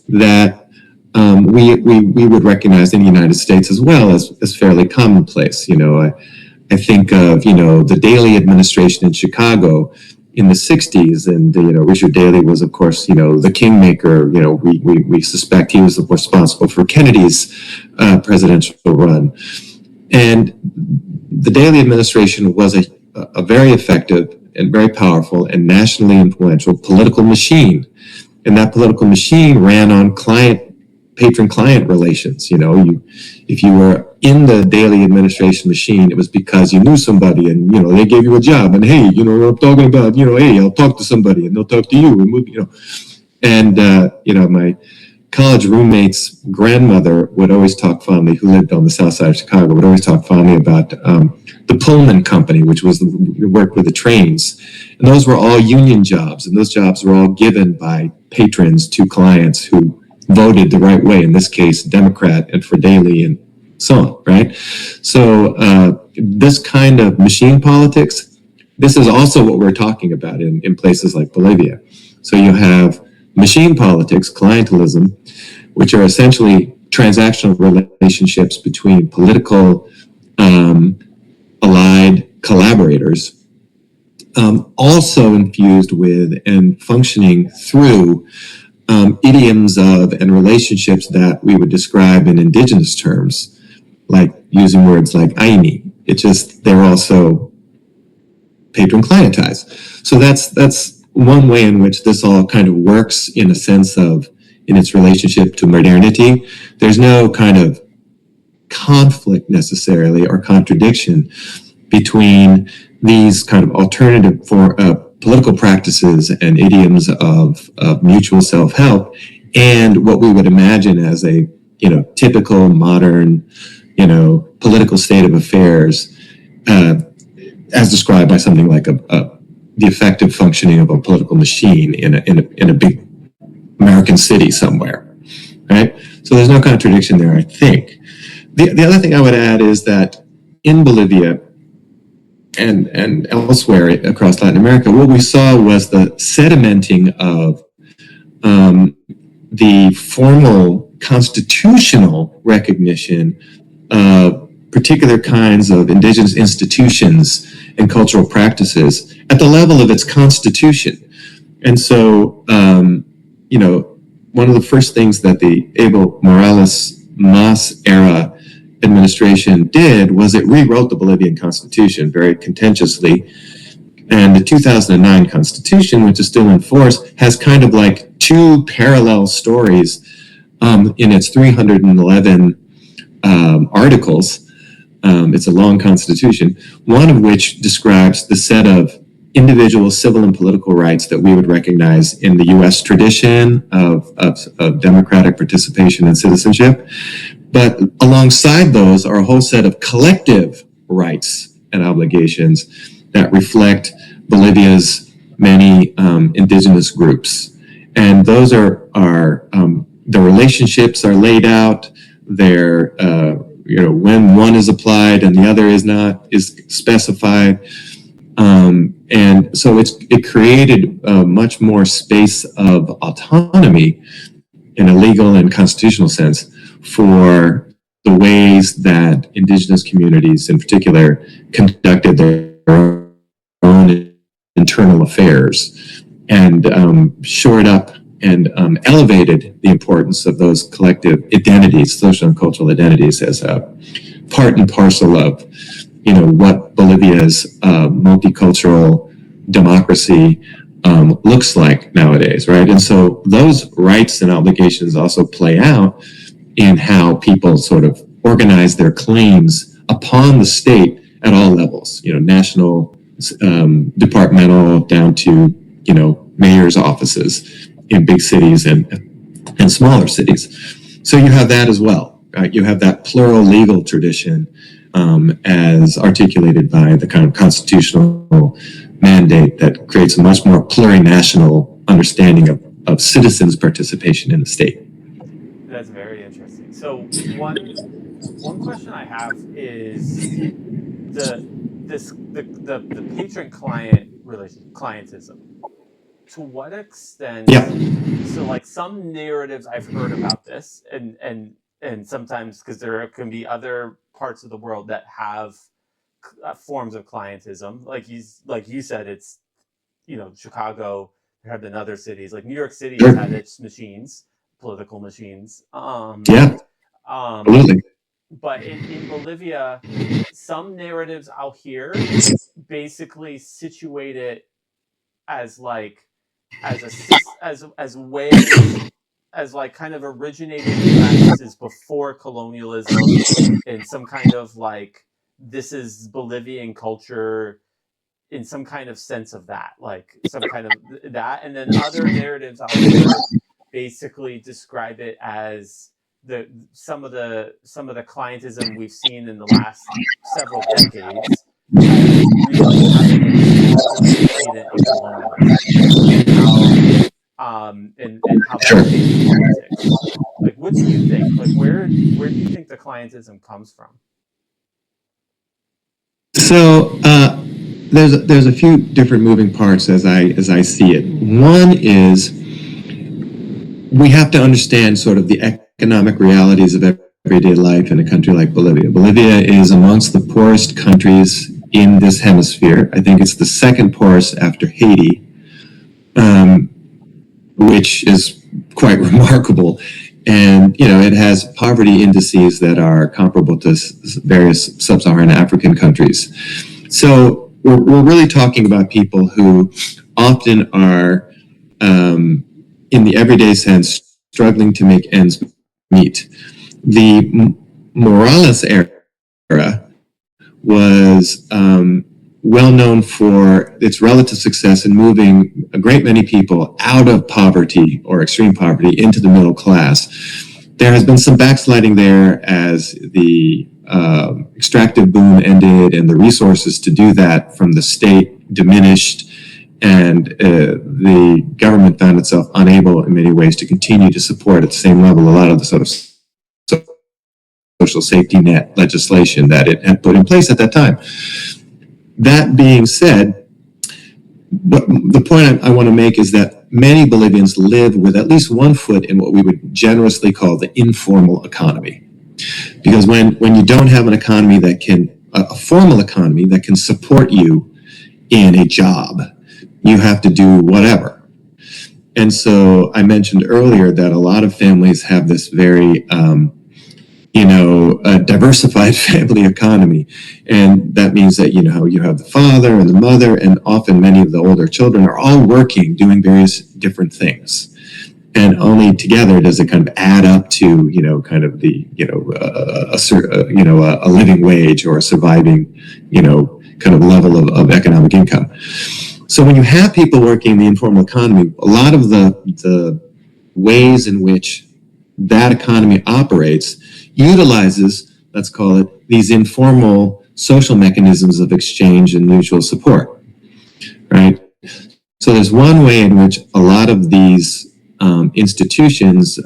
that we would recognize in the United States as well as fairly commonplace. I think of, the Daley administration in Chicago in the 60s, and Richard Daley was, of course, the kingmaker. We suspect he was responsible for Kennedy's presidential run, and the Daley administration was a very effective and very powerful and nationally influential political machine, and that political machine ran on patron-client relations. If you were in the Daley administration machine, it was because you knew somebody and, they gave you a job. And, hey, what I'm talking about, hey, I'll talk to somebody and they'll talk to you. And, my college roommate's grandmother would always talk fondly, who lived on the south side of Chicago, would always talk fondly about the Pullman Company, which worked with the trains. And those were all union jobs. And those jobs were all given by patrons to clients who voted the right way, in this case, Democrat, and for Daley and so on, right? So this kind of machine politics, this is also what we're talking about in places like Bolivia. So you have machine politics, clientelism, which are essentially transactional relationships between political allied collaborators, also infused with and functioning through idioms of and relationships that we would describe in indigenous terms, like using words like aini. They're also patron-client ties. So that's one way in which this all kind of works in a sense of, in its relationship to modernity. There's no kind of conflict necessarily or contradiction between these kind of alternative political practices and idioms of mutual self-help and what we would imagine as a typical modern political state of affairs, as described by something like the effective functioning of a political machine in a big American city somewhere, right? So there's no contradiction there, I think. The other thing I would add is that in Bolivia and elsewhere across Latin America, what we saw was the sedimenting of the formal constitutional recognition of particular kinds of indigenous institutions and cultural practices at the level of its constitution. And so, one of the first things that the Evo Morales Mas era administration did was it rewrote the Bolivian constitution very contentiously. And the 2009 constitution, which is still in force, has kind of like two parallel stories in its 311 articles. It's a long constitution, one of which describes the set of individual civil and political rights that we would recognize in the U.S. tradition of democratic participation and citizenship. But alongside those are a whole set of collective rights and obligations that reflect Bolivia's many indigenous groups. And those are the relationships are laid out. They're when one is applied and the other is not, is specified. And so it created much more space of autonomy in a legal and constitutional sense for the ways ways that indigenous communities in particular conducted their own internal affairs and shored up and elevated the importance of those collective identities, social and cultural identities, as a part and parcel of, what Bolivia's multicultural democracy looks like nowadays, right? And so those rights and obligations also play out in how people sort of organize their claims upon the state at all levels, national, departmental, down to, mayor's offices in big cities and smaller cities. So you have that as well, right? You have that plural legal tradition as articulated by the kind of constitutional mandate that creates a much more plurinational understanding of citizens' participation in the state. That's very interesting. So one question I have is the patron-client clientism. To what extent? Yeah. So, like, some narratives I've heard about this, and sometimes, because there can be other parts of the world that have forms of clientism, like you said, it's Chicago. There have been other cities, like New York City has had its machines, political machines. Absolutely. But in Bolivia, some narratives I'll hear basically situate it as like as ways as like kind of originating practices before colonialism, in some kind of like this is Bolivian culture in some kind of sense of that, like some kind of that, and then other narratives I'll hear basically describe it as some of the clientism we've seen in the last several decades as really having an antecedent in colonialism, and how that shapes politics. Like, what do you think? Like, where do you think the clientism comes from? So there's a few different moving parts as I see it. One is we have to understand sort of the economic realities of everyday life in a country like Bolivia. Bolivia is amongst the poorest countries in this hemisphere. I think it's the second poorest after Haiti, which is quite remarkable. And, it has poverty indices that are comparable to various sub-Saharan African countries. So we're really talking about people who often are, in the everyday sense, struggling to make ends meet. The Morales era was well known for its relative success in moving a great many people out of poverty or extreme poverty into the middle class. There has been some backsliding there as the extractive boom ended and the resources to do that from the state diminished, and the government found itself unable in many ways to continue to support at the same level a lot of the sort of social safety net legislation that it had put in place at that time. That being said, the point I want to make is that many Bolivians live with at least one foot in what we would generously call the informal economy. Because when you don't have an economy a formal economy that can support you in a job, you have to do whatever. And so I mentioned earlier that a lot of families have this very a diversified family economy. And that means that, you have the father and the mother, and often many of the older children are all working, doing various different things. And only together does it kind of add up to, kind of the, a living wage or a surviving, kind of level of economic income. So when you have people working in the informal economy, a lot of the ways in which that economy operates utilizes, let's call it, these informal social mechanisms of exchange and mutual support, right? So there's one way in which a lot of these institutions,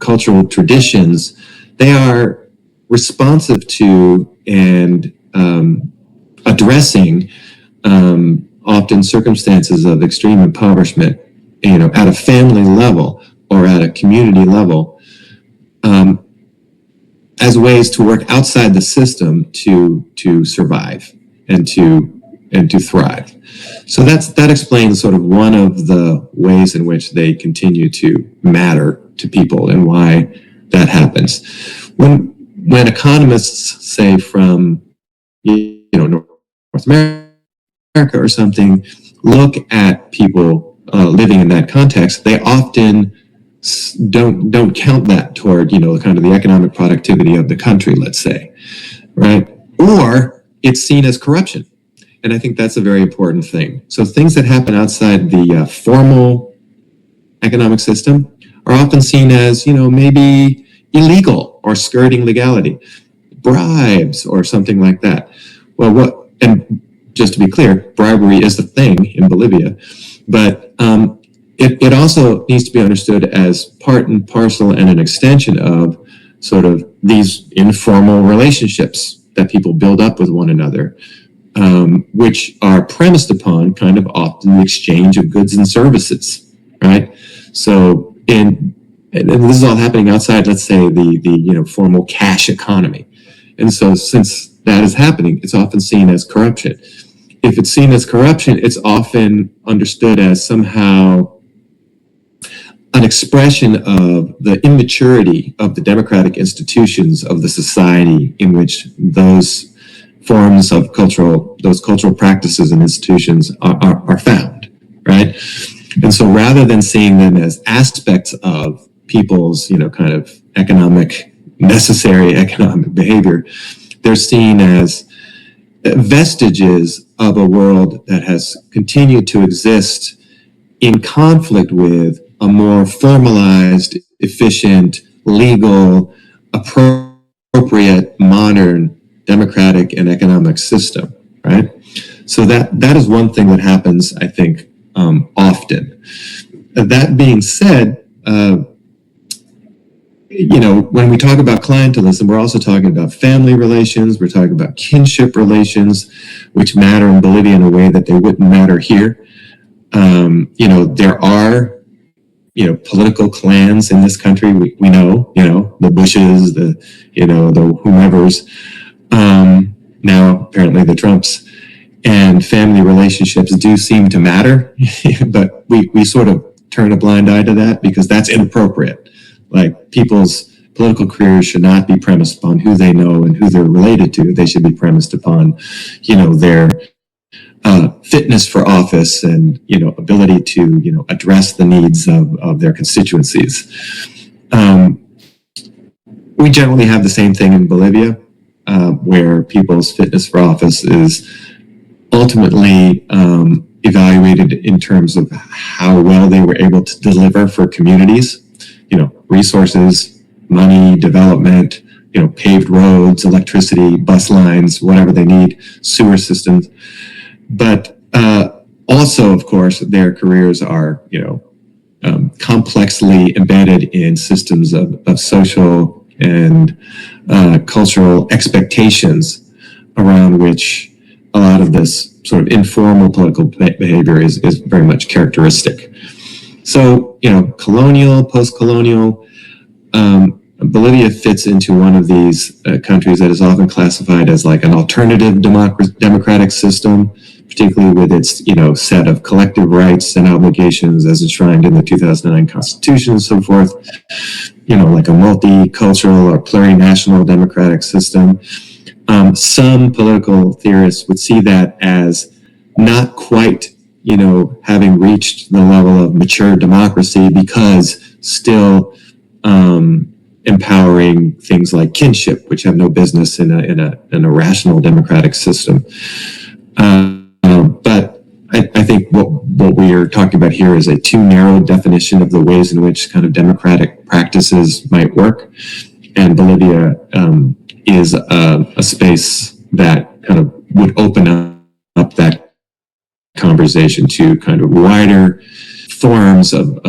cultural traditions, they are responsive to and addressing often circumstances of extreme impoverishment, at a family level or at a community level. as ways to work outside the system to survive and to thrive. So that explains sort of one of the ways in which they continue to matter to people and why that happens. When economists, say from North America or something, look at people living in that context, they often don't count that toward kind of the economic productivity of the country, let's say, right? Or it's seen as corruption. And I think that's a very important thing. So things that happen outside the formal economic system are often seen as, maybe illegal or skirting legality, bribes or something like that. Well, and just to be clear, bribery is the thing in Bolivia, but it also needs to be understood as part and parcel and an extension of sort of these informal relationships that people build up with one another, which are premised upon kind of often the exchange of goods and services, right? So, and this is all happening outside, let's say, the formal cash economy. And so since that is happening, it's often seen as corruption. If it's seen as corruption, it's often understood as somehow an expression of the immaturity of the democratic institutions of the society in which those forms of those cultural practices and institutions are found, right? And so rather than seeing them as aspects of people's, kind of necessary economic behavior, they're seen as vestiges of a world that has continued to exist in conflict with a more formalized, efficient, legal, appropriate, modern, democratic, and economic system, right? So that is one thing that happens, I think, often. That being said, when we talk about clientelism, we're also talking about family relations, we're talking about kinship relations, which matter in Bolivia in a way that they wouldn't matter here. There are, political clans in this country. We know, the Bushes, the whomevers, now apparently the Trumps, and family relationships do seem to matter, but we sort of turn a blind eye to that because that's inappropriate. Like, people's political careers should not be premised upon who they know and who they're related to. They should be premised upon, their fitness for office and, ability to, address the needs of their constituencies. We generally have the same thing in Bolivia, where people's fitness for office is ultimately evaluated in terms of how well they were able to deliver for communities, resources, money, development, paved roads, electricity, bus lines, whatever they need, sewer systems. But also, of course, their careers are, complexly embedded in systems of social and cultural expectations around which a lot of this sort of informal political behavior is very much characteristic. So, colonial, post-colonial, Bolivia fits into one of these countries that is often classified as like an alternative democratic system, particularly with its, set of collective rights and obligations as enshrined in the 2009 Constitution and so forth, like a multicultural or plurinational democratic system. Some political theorists would see that as not quite, having reached the level of mature democracy because still empowering things like kinship, which have no business in a rational democratic system. But I think what we are talking about here is a too narrow definition of the ways in which kind of democratic practices might work. And Bolivia is a space that kind of would open up that conversation to kind of wider forms of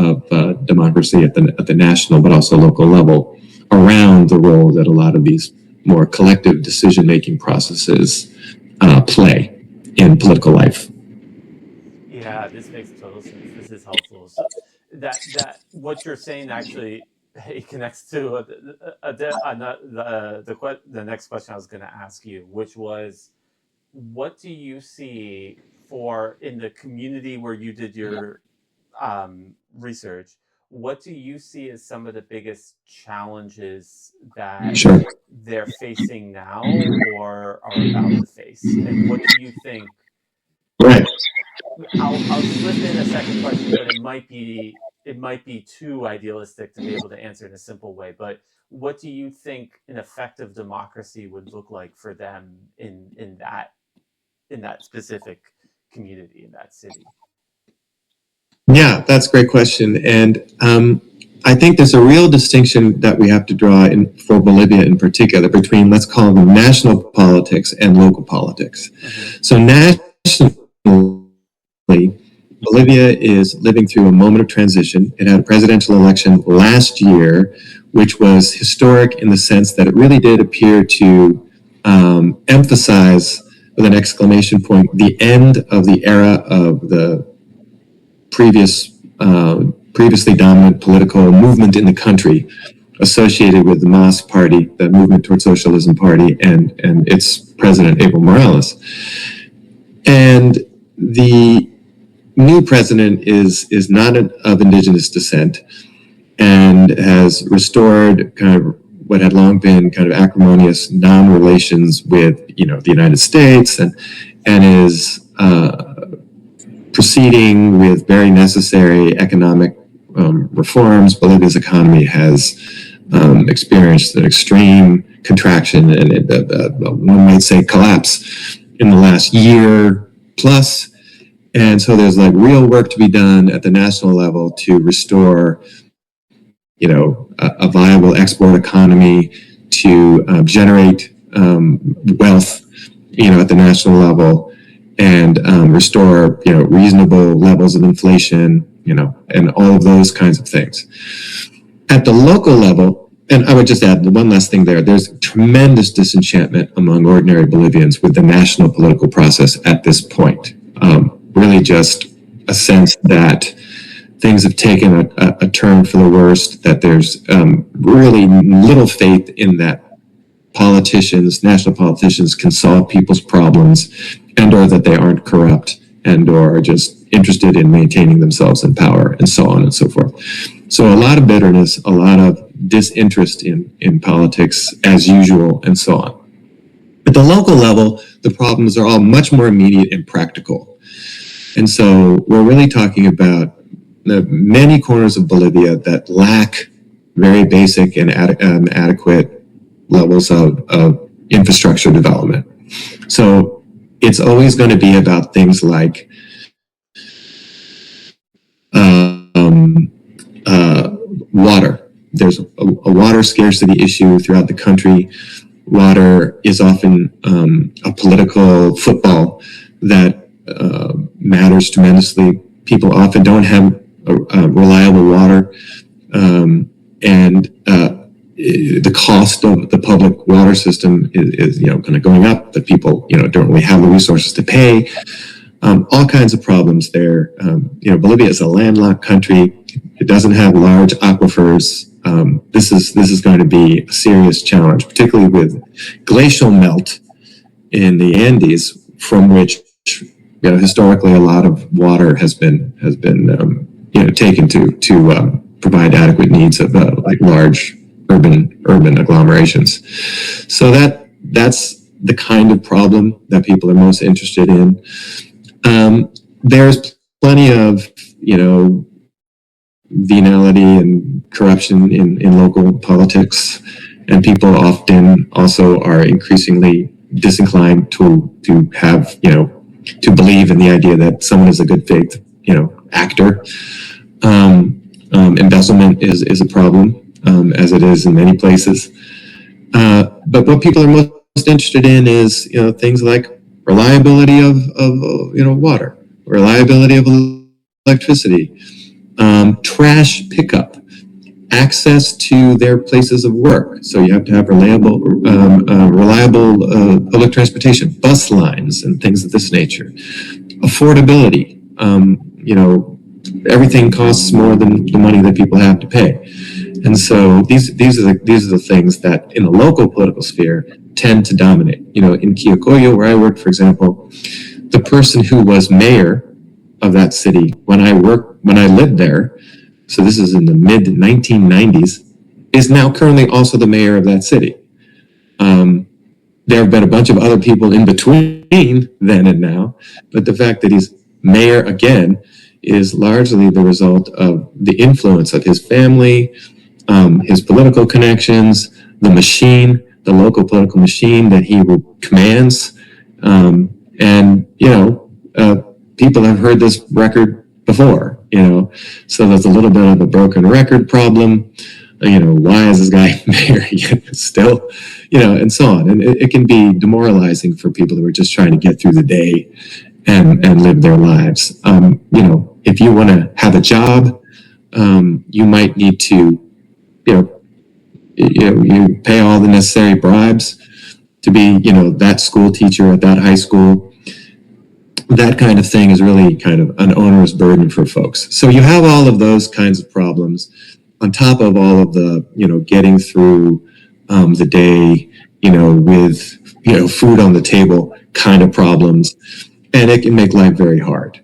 democracy at the national but also local level around the role that a lot of these more collective decision-making processes play in political life. Yeah, this makes total sense. This is helpful. So that what you're saying actually it connects to the next question I was going to ask you, which was, what do you see for in the community where you did your research? What do you see as some of the biggest challenges that Sure. they're facing now or are about to face? And what do you think? Right. I'll slip in a second question, but it might be too idealistic to be able to answer in a simple way. But what do you think an effective democracy would look like for them in that specific community in that city? Yeah, that's a great question. And I think there's a real distinction that we have to draw in for Bolivia in particular between, let's call them, national politics and local politics. Mm-hmm. So nationally, Bolivia is living through a moment of transition. It had a presidential election last year, which was historic in the sense that it really did appear to emphasize, with an exclamation point, the end of the era of the previously dominant political movement in the country associated with the MAS party, the Movement Toward Socialism party, and its president, Evo Morales. And the new president is not of indigenous descent and has restored kind of what had long been kind of acrimonious non-relations with, the United States, and is proceeding with very necessary economic reforms. Bolivia's economy has experienced an extreme contraction and one might say collapse in the last year plus. And so there's like real work to be done at the national level to restore, a viable export economy, to generate wealth, at the national level, and restore, reasonable levels of inflation, and all of those kinds of things. At the local level, and I would just add one last thing there, there's tremendous disenchantment among ordinary Bolivians with the national political process at this point. Really just a sense that things have taken a turn for the worst, that there's really little faith in that national politicians can solve people's problems, and or that they aren't corrupt, and or are just interested in maintaining themselves in power, and so on and so forth. So a lot of bitterness, a lot of disinterest in politics as usual, and so on. At the local level, the problems are all much more immediate and practical. And so we're really talking about the many corners of Bolivia that lack very basic and adequate levels of infrastructure development. So it's always going to be about things like water. There's a water scarcity issue throughout the country. Water is often a political football that matters tremendously. People often don't have reliable water, and the cost of the public water system is kind of going up. That people don't really have the resources to pay. All kinds of problems there. Bolivia is a landlocked country. It doesn't have large aquifers. This is going to be a serious challenge, particularly with glacial melt in the Andes, from which historically a lot of water has been taken to provide adequate needs of like large urban agglomerations. So that's the kind of problem that people are most interested in. There's plenty of venality and corruption in local politics, and people often also are increasingly disinclined to have to believe in the idea that someone is a good faith actor. Embezzlement is a problem, as it is in many places. But what people are most interested in is things like reliability of water, reliability of electricity, trash pickup, access to their places of work. So you have to have reliable public transportation, bus lines, and things of this nature. Affordability. Everything costs more than the money that people have to pay. And so these are the things that in the local political sphere tend to dominate. You know, in Quillacollo, where I worked, for example, the person who was mayor of that city when I lived there, so this is in the mid 1990s, is now currently also the mayor of that city. There have been a bunch of other people in between then and now, but the fact that he's mayor again is largely the result of the influence of his family, his political connections, the local political machine that he commands. And, you know, people have heard this record before, you know, so there's a little bit of a broken record problem. You know, why is this guy mayor still, you know, and so on. And it can be demoralizing for people who are just trying to get through the day and live their lives. You know, if you want to have a job, you might need to, you pay all the necessary bribes to be, you know, that school teacher at that high school. That kind of thing is really kind of an onerous burden for folks. So you have all of those kinds of problems on top of all of the, you know, getting through the day, you know, with, you know, food on the table kind of problems. And it can make life very hard.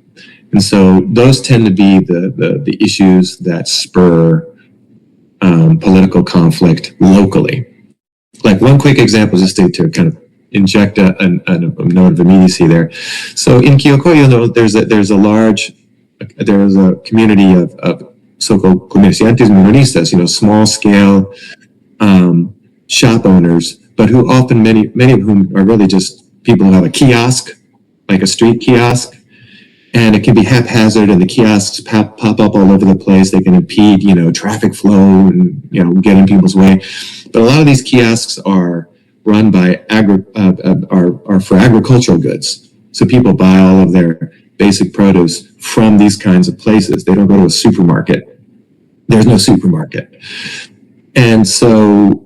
And so those tend to be the issues that spur political conflict locally. Like one quick example, just to kind of inject a note of immediacy there. So in Quillacollo, there's a community of so-called comerciantes minoristas, you know, small-scale shop owners, but who often many of whom are really just people who have a kiosk, like a street kiosk, and it can be haphazard, and the kiosks pop up all over the place. They can impede, you know, traffic flow and, you know, get in people's way. But a lot of these kiosks are run by are for agricultural goods. So people buy all of their basic produce from these kinds of places. They don't go to a supermarket. There's no supermarket. And so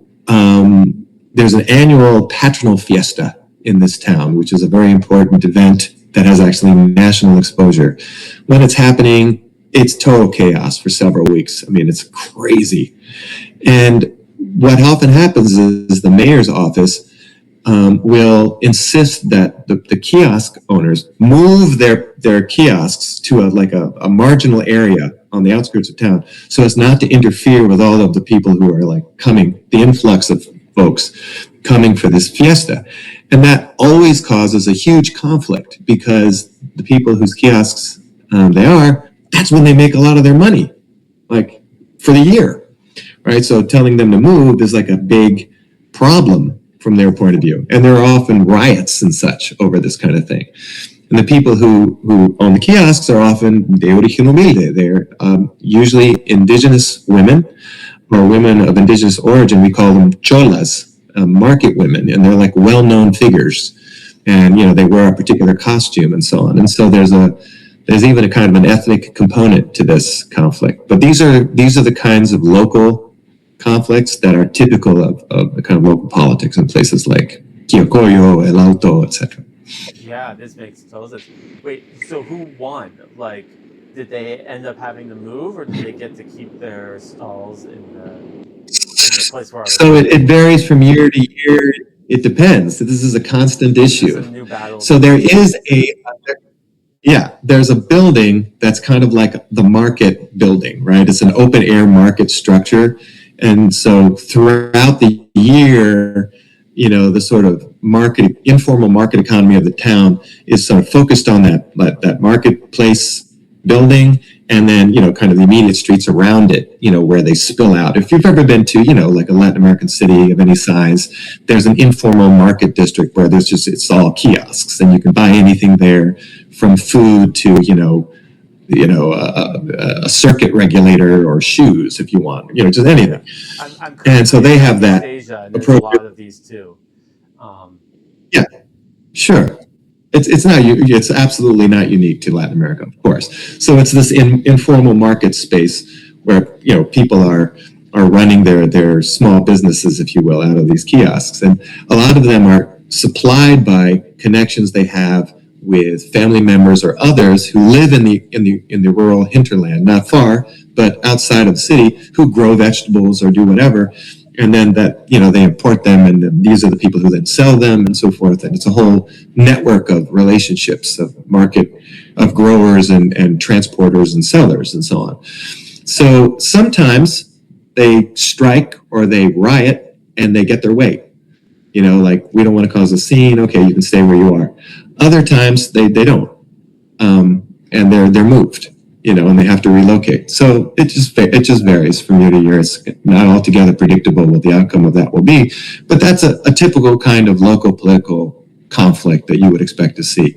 there's an annual patronal fiesta in this town, which is a very important event that has actually national exposure. When it's happening, it's total chaos for several weeks. I mean, it's crazy. And what often happens is the mayor's office will insist that the kiosk owners move their kiosks to a marginal area on the outskirts of town, so as not to interfere with all of the people who are like coming, the influx of folks coming for this fiesta. And that always causes a huge conflict, because the people whose kiosks that's when they make a lot of their money, like for the year, right? So telling them to move is like a big problem from their point of view. And there are often riots and such over this kind of thing. And the people who own the kiosks are often de origen humilde. They're usually indigenous women or women of indigenous origin. We call them cholas, market women, and they're like well-known figures. And, you know, they wear a particular costume and so on. And so there's even a kind of an ethnic component to this conflict. But these are the kinds of local conflicts that are typical of the kind of local politics in places like Quillacollo, El Alto, etc. Yeah, this makes total sense. Wait, so who won? Like, did they end up having to move, or did they get to keep their stalls in the place where I was? So it varies from year to year. It depends. This is a constant issue. It's a new battle. So there's a building that's kind of like the market building, right? It's an open air market structure. And so throughout the year, you know, the sort of informal market economy of the town is sort of focused on that marketplace building, and then, you know, kind of the immediate streets around it, you know, where they spill out. If you've ever been to, you know, like a Latin American city of any size, there's an informal market district where it's all kiosks, and you can buy anything there, from food to, a circuit regulator or shoes if you want, you know, just anything. And so they have that approach. A lot of these too. Yeah, sure. It's absolutely not unique to Latin America, of course. So it's this informal market space where, you know, people are running their small businesses, if you will, out of these kiosks, and a lot of them are supplied by connections they have with family members or others who live in the rural hinterland, not far, but outside of the city, who grow vegetables or do whatever, and then that they import them, and then these are the people who then sell them and so forth, and it's a whole network of relationships of market of growers and transporters and sellers and so on. So sometimes they strike or they riot and they get their way. Like, we don't want to cause a scene. Okay, you can stay where you are. Other times they don't, and they're moved, and they have to relocate. So it just varies from year to year. It's not altogether predictable what the outcome of that will be, but that's a typical kind of local political conflict that you would expect to see.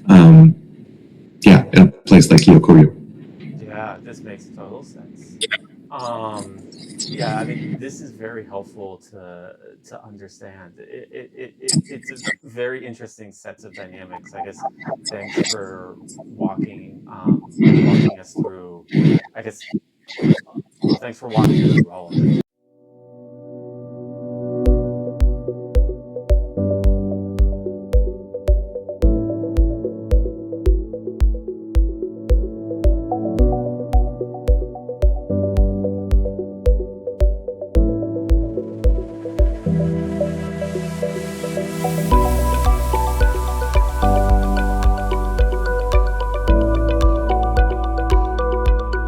In a place like Quillacollo. Yeah, this makes total sense. Yeah, I mean, this is very helpful to understand. It's a very interesting sets of dynamics. I guess thanks for walking us through. I guess well, thanks for walking us through all of it.